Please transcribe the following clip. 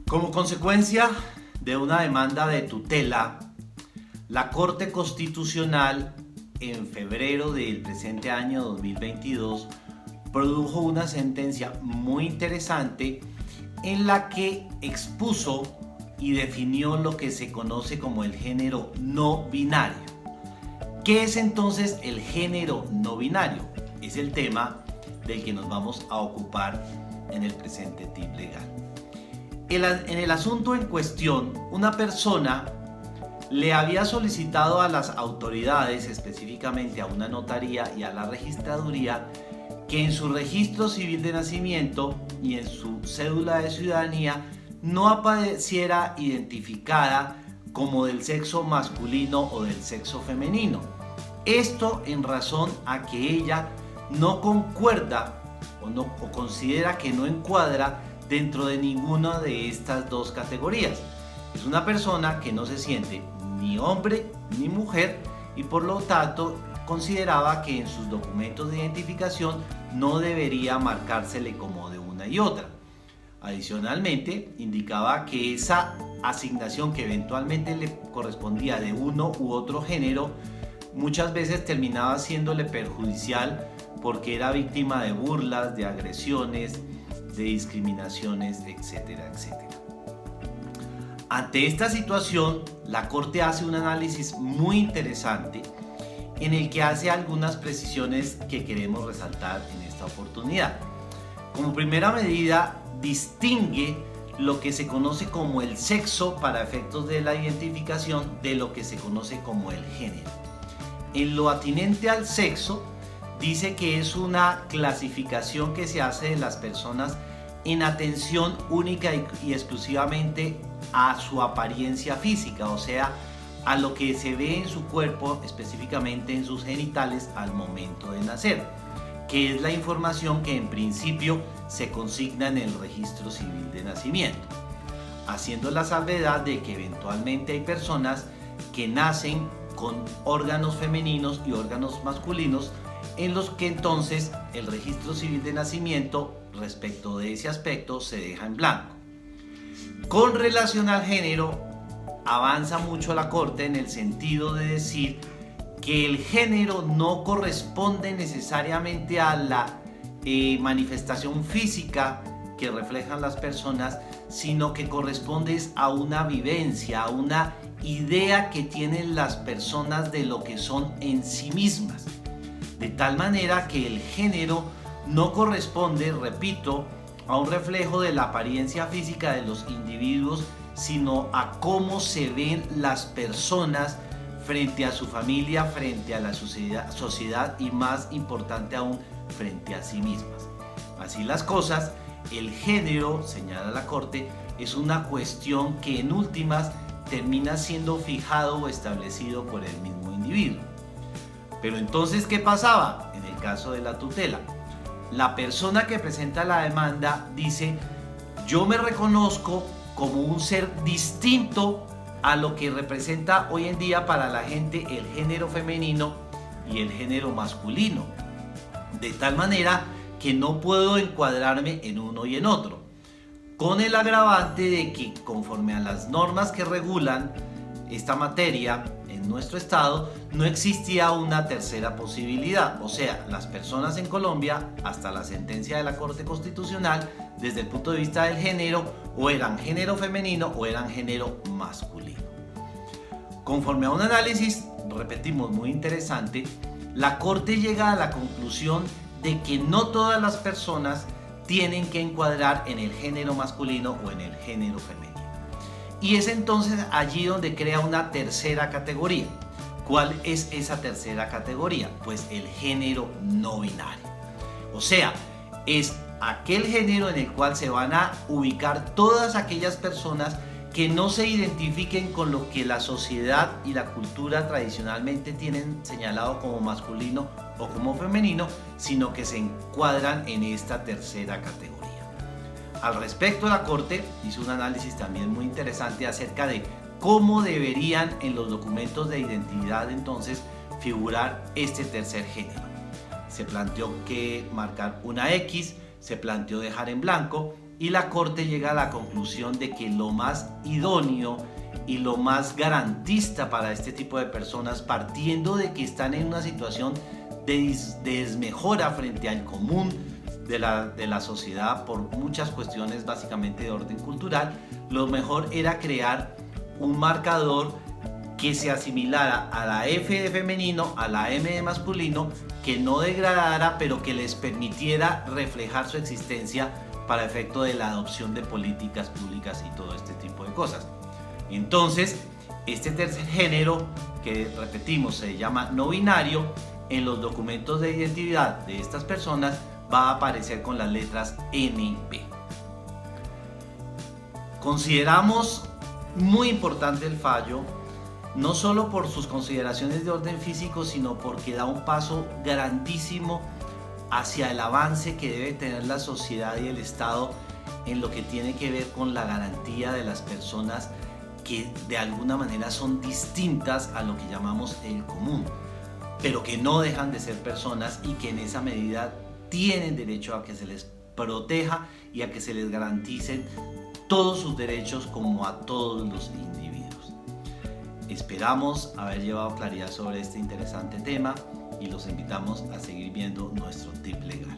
Como consecuencia de una demanda de tutela, la Corte Constitucional en febrero del presente año 2022 produjo una sentencia muy interesante en la que expuso y definió lo que se conoce como el género no binario. ¿Qué es entonces el género no binario? Es el tema del que nos vamos a ocupar en el presente tip legal. En el asunto en cuestión, una persona le había solicitado a las autoridades, específicamente a una notaría y a la registraduría, que en su registro civil de nacimiento y en su cédula de ciudadanía no apareciera identificada como del sexo masculino o del sexo femenino. Esto en razón a que ella no concuerda o considera que no encuadra dentro de ninguna de estas dos categorías. Es una persona que no se siente ni hombre ni mujer y por lo tanto consideraba que en sus documentos de identificación no debería marcársele como de una y otra. Adicionalmente, indicaba que esa asignación que eventualmente le correspondía de uno u otro género muchas veces terminaba siéndole perjudicial porque era víctima de burlas, de agresiones, de discriminaciones, etcétera, etcétera. Ante esta situación, la Corte hace un análisis muy interesante en el que hace algunas precisiones que queremos resaltar en esta oportunidad. Como primera medida, distingue lo que se conoce como el sexo para efectos de la identificación de lo que se conoce como el género. En lo atinente al sexo, dice que es una clasificación que se hace de las personas en atención única y exclusivamente a su apariencia física, o sea, a lo que se ve en su cuerpo, específicamente en sus genitales al momento de nacer, que es la información que en principio se consigna en el registro civil de nacimiento, haciendo la salvedad de que eventualmente hay personas que nacen con órganos femeninos y órganos masculinos, en los que entonces el registro civil de nacimiento respecto de ese aspecto se deja en blanco. Con relación al género, avanza mucho la Corte en el sentido de decir que el género no corresponde necesariamente a la manifestación física que reflejan las personas, sino que corresponde a una vivencia, a una idea que tienen las personas de lo que son en sí mismas. De tal manera que el género no corresponde, repito, a un reflejo de la apariencia física de los individuos, sino a cómo se ven las personas frente a su familia, frente a la sociedad y más importante aún, frente a sí mismas. Así las cosas, el género, señala la Corte, es una cuestión que en últimas termina siendo fijado o establecido por el mismo individuo. Pero entonces, ¿qué pasaba en el caso de la tutela? La persona que presenta la demanda dice: yo me reconozco como un ser distinto a lo que representa hoy en día para la gente el género femenino y el género masculino, de tal manera que no puedo encuadrarme en uno y en otro, con el agravante de que conforme a las normas que regulan esta materia en nuestro estado no existía una tercera posibilidad, o sea, las personas en Colombia hasta la sentencia de la Corte Constitucional desde el punto de vista del género o eran género femenino o eran género masculino. Conforme a un análisis, repetimos, muy interesante, la Corte llega a la conclusión de que no todas las personas tienen que encuadrar en el género masculino o en el género femenino. Y es entonces allí donde crea una tercera categoría. ¿Cuál es esa tercera categoría? Pues el género no binario. O sea, es aquel género en el cual se van a ubicar todas aquellas personas que no se identifiquen con lo que la sociedad y la cultura tradicionalmente tienen señalado como masculino o como femenino, sino que se encuadran en esta tercera categoría. Al respecto, la Corte hizo un análisis también muy interesante acerca de cómo deberían en los documentos de identidad entonces figurar este tercer género. Se planteó que marcar una X, se planteó dejar en blanco y la Corte llega a la conclusión de que lo más idóneo y lo más garantista para este tipo de personas, partiendo de que están en una situación de desmejora frente al común de la sociedad por muchas cuestiones básicamente de orden cultural, lo mejor era crear un marcador que se asimilara a la F de femenino, a la M de masculino, que no degradara, pero que les permitiera reflejar su existencia para efecto de la adopción de políticas públicas y todo este tipo de cosas. Entonces, este tercer género, que repetimos se llama no binario, en los documentos de identidad de estas personas va a aparecer con las letras NB. Consideramos muy importante el fallo, no solo por sus consideraciones de orden físico, sino porque da un paso grandísimo hacia el avance que debe tener la sociedad y el Estado en lo que tiene que ver con la garantía de las personas que de alguna manera son distintas a lo que llamamos el común, pero que no dejan de ser personas y que en esa medida tienen derecho a que se les proteja y a que se les garanticen todos sus derechos como a todos los individuos. Esperamos haber llevado claridad sobre este interesante tema y los invitamos a seguir viendo nuestro tip legal.